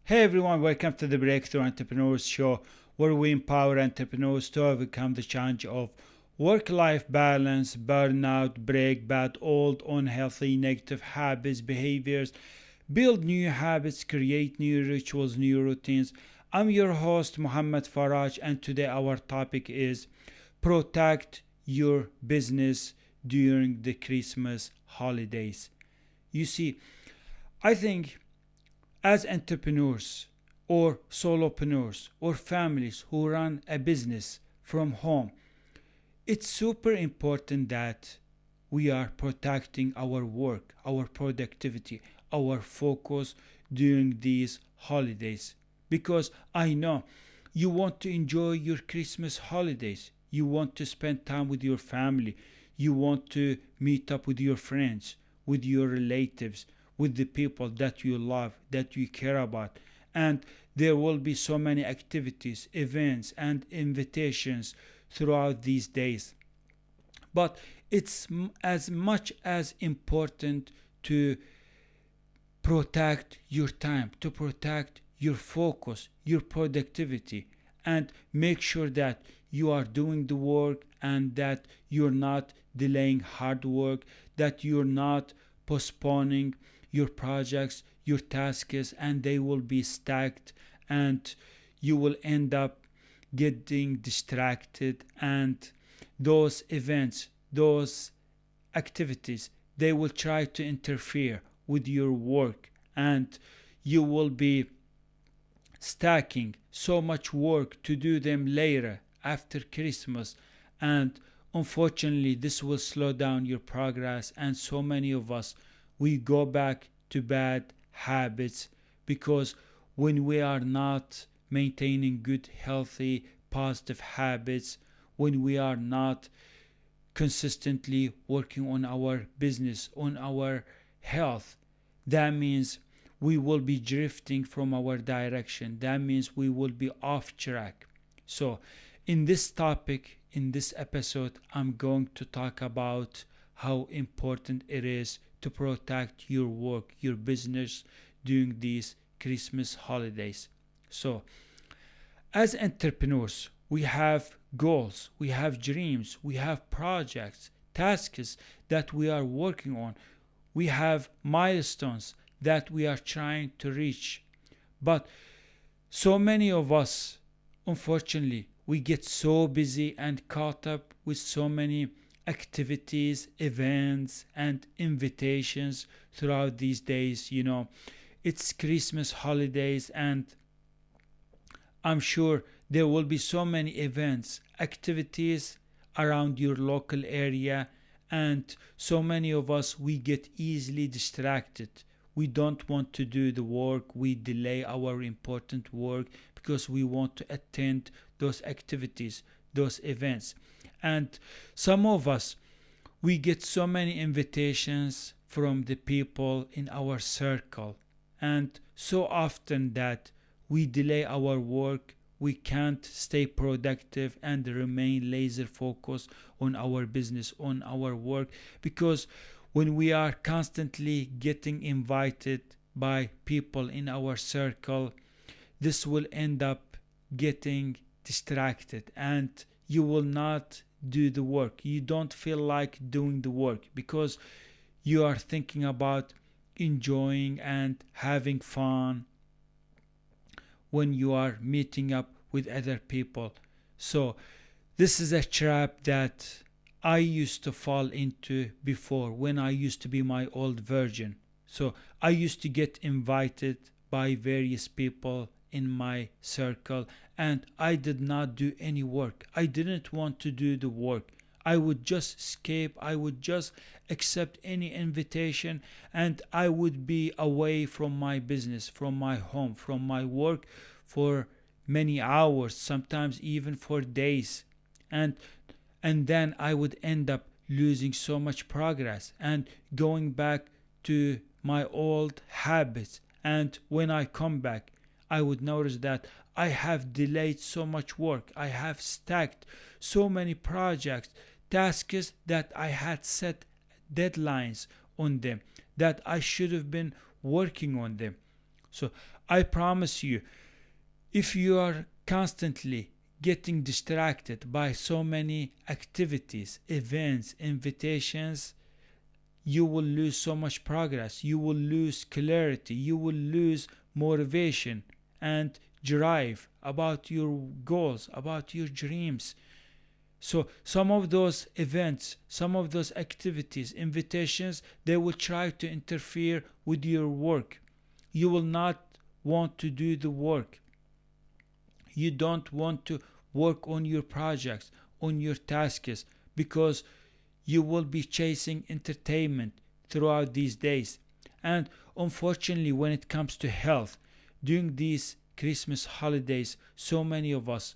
Hey everyone, welcome to the Breakthrough Entrepreneurs Show, where we empower entrepreneurs to overcome the challenge of work life balance, burnout, break bad, old, unhealthy, negative habits, behaviors, build new habits, create new rituals, new routines. I'm your host, Muhammad Faraj, and today our topic is protect your business during the Christmas holidays. You see, I think as entrepreneurs or solopreneurs or families who run a business from home, it's super important that we are protecting our work, our productivity, our focus during these holidays. Because I know you want to enjoy your Christmas holidays, you want to spend time with your family, you want to meet up with your friends, with your relatives, with the people that you love, that you care about. And there will be so many activities, events, and invitations throughout these days. But it's as much as important to protect your time, to protect your focus, your productivity, and make sure that you are doing the work and that you're not delaying hard work, that you're not postponing your projects, your tasks, and they will be stacked, and you will end up getting distracted, and those events, those activities, they will try to interfere with your work, and you will be stacking so much work to do them later after Christmas. And unfortunately, this will slow down your progress. And so many of us, we go back to bad habits because when we are not maintaining good, healthy, positive habits, when we are not consistently working on our business, on our health, that means we will be drifting from our direction. That means we will be off track. So, in this topic, in this episode, I'm going to talk about how important it is to protect your work, your business during these Christmas holidays. So, as entrepreneurs, we have goals, we have dreams, we have projects, tasks that we are working on, we have milestones that we are trying to reach. But so many of us, unfortunately, we get so busy and caught up with so many activities, events, and invitations throughout these days. It's Christmas holidays, and I'm sure there will be so many events, activities around your local area, and so many of us we get easily distracted. We don't want to do the work, we delay our important work because we want to attend those activities, those events. And some of us we get so many invitations from the people in our circle, and so often that we delay our work, we can't stay productive and remain laser focused on our business, on our work, because when we are constantly getting invited by people in our circle, this will end up getting distracted, and you will not do the work. You don't feel like doing the work because you are thinking about enjoying and having fun when you are meeting up with other people. So, this is a trap that I used to fall into before when I used to be my old version. So, I used to get invited by various people in my circle, and I did not do any work. I didn't want to do the work. I would just escape, I would just accept any invitation, and I would be away from my business, from my home, from my work for many hours, sometimes even for days. And and then I would end up losing so much progress and going back to my old habits. And when I come back, I would notice that I have delayed so much work. I have stacked so many projects, tasks that I had set deadlines on them, that I should have been working on them. So I promise you, if you are constantly getting distracted by so many activities, events, invitations, you will lose so much progress. You will lose clarity. You will lose motivation and drive about your goals, about your dreams. So some of those events, some of those activities, invitations, they will try to interfere with your work. You will not want to do the work. You don't want to work on your projects, on your tasks, because you will be chasing entertainment throughout these days. And unfortunately, when it comes to health, during these Christmas holidays, so many of us,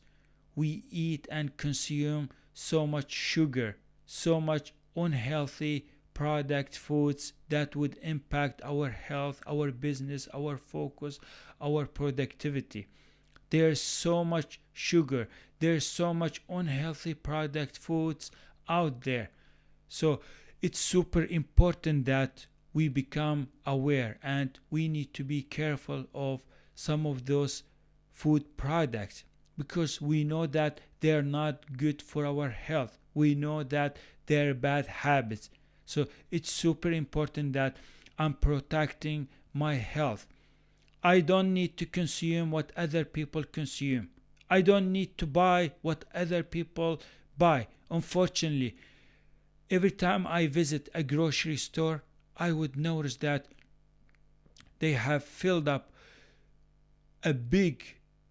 we eat and consume so much sugar, so much unhealthy product foods that would impact our health, our business, our focus, our productivity. There's so much sugar, there's so much unhealthy product foods out there. So it's super important that we become aware and we need to be careful of some of those food products, because we know that they're not good for our health. We know that they're bad habits. So it's super important that I'm protecting my health. I don't need to consume what other people consume. I don't need to buy what other people buy. Unfortunately, every time I visit a grocery store, I would notice that they have filled up a big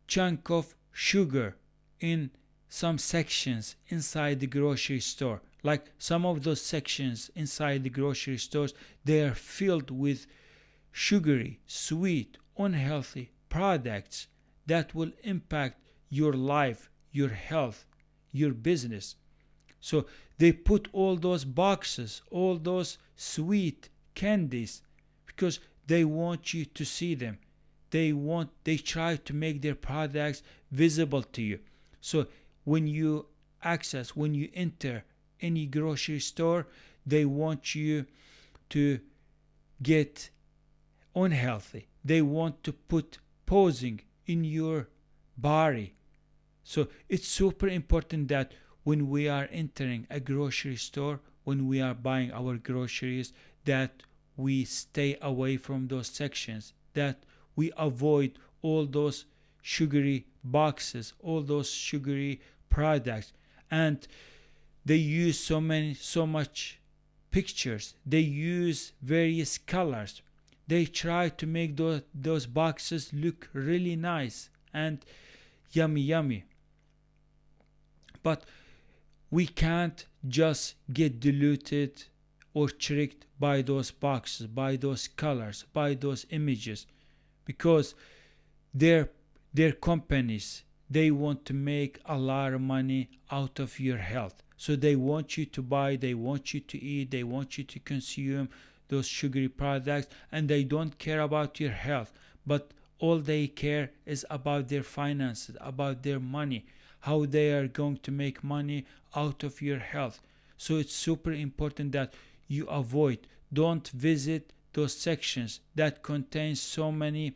chunk of sugar in some sections inside the grocery store. Like some of those sections inside the grocery stores, they are filled with sugary, sweet, unhealthy products that will impact your life, your health, your business. So they put all those boxes, all those sweet candies, because they want you to see them. They try to make their products visible to you. So when you when you enter any grocery store, they want you to get unhealthy. They want to put posing in your body. So it's super important that when we are entering a grocery store, when we are buying our groceries, that we stay away from those sections, that we avoid all those sugary boxes, all those sugary products. And they use so much pictures. They use various colors. They try to make those boxes look really nice and yummy. But we can't just get diluted or tricked by those boxes, by those colors, by those images, because their companies, they want to make a lot of money out of your health. So they want you to buy, they want you to eat, they want you to consume those sugary products, and they don't care about your health, but all they care is about their finances, about their money, how they are going to make money out of your health. So it's super important that you don't visit those sections that contain so many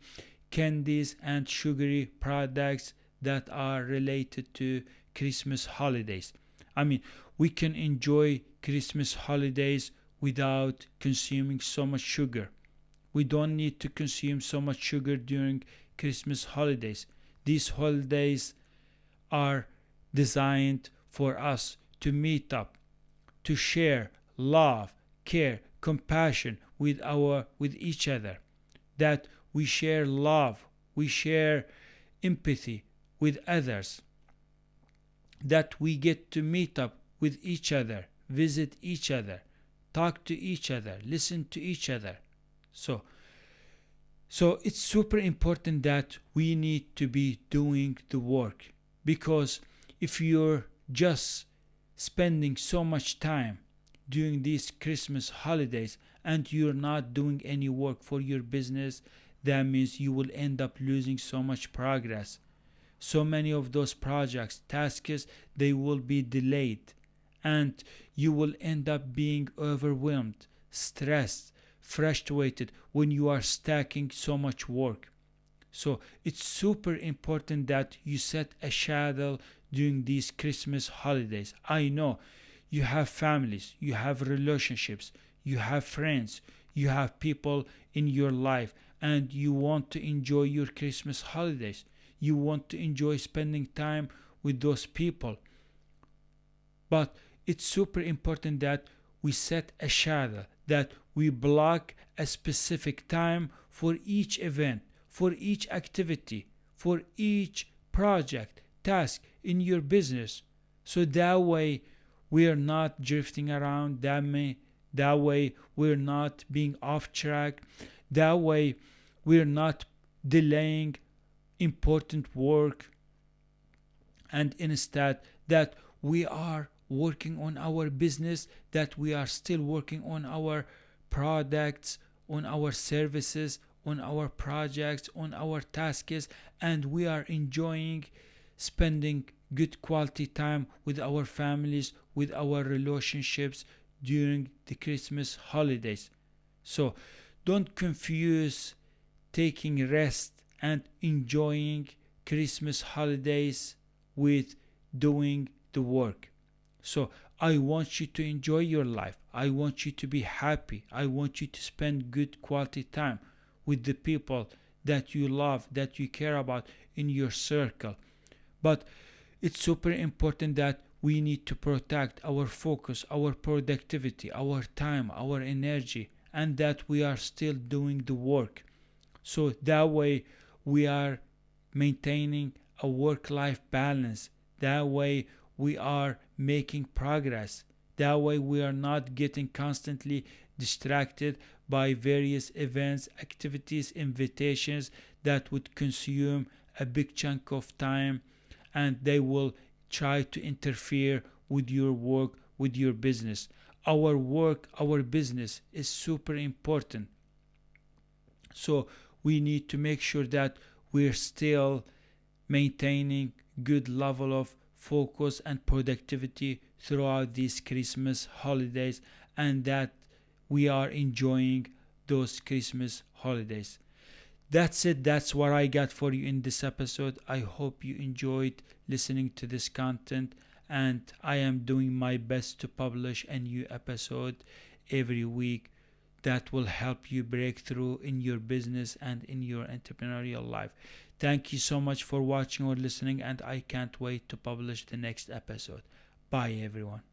candies and sugary products that are related to Christmas holidays. I mean, we can enjoy Christmas holidays without consuming so much sugar. We don't need to consume so much sugar during Christmas holidays. These holidays are designed for us to meet up, to share love, care, compassion with each other. That we share love, we share empathy with others. That we get to meet up with each other, visit each other, talk to each other, listen to each other. So it's super important that we need to be doing the work, because if you're just spending so much time during these Christmas holidays and you're not doing any work for your business, that means you will end up losing so much progress. So many of those projects, tasks, they will be delayed, and you will end up being overwhelmed, stressed, frustrated when you are stacking so much work. So it's super important that you set a schedule during these Christmas holidays. I know you have families, you have relationships, you have friends, you have people in your life, and you want to enjoy your Christmas holidays. You want to enjoy spending time with those people. But it's super important that we set a schedule, that we block a specific time for each event, for each activity, for each project, task in your business. So that way we're not drifting around, that way we're not being off track, that way we're not delaying important work, and instead that we are working on our business, that we are still working on our products, on our services, on our projects, on our tasks, and we are enjoying spending good quality time with our families, with our relationships during the Christmas holidays. So don't confuse taking rest and enjoying Christmas holidays with doing the work. So I want you to enjoy your life. I want you to be happy. I want you to spend good quality time with the people that you love, that you care about in your circle. But it's super important that we need to protect our focus, our productivity, our time, our energy, and that we are still doing the work. So that way we are maintaining a work-life balance. That way we are making progress. That way we are not getting constantly distracted by various events, activities, invitations that would consume a big chunk of time, and they will try to interfere with your work, with your business. Our work, our business is super important. So we need to make sure that we're still maintaining good level of focus and productivity throughout these Christmas holidays, and that we are enjoying those Christmas holidays. That's it. That's what I got for you in this episode. I hope you enjoyed listening to this content, and I am doing my best to publish a new episode every week that will help you break through in your business and in your entrepreneurial life. Thank you so much for watching or listening, and I can't wait to publish the next episode. Bye, everyone.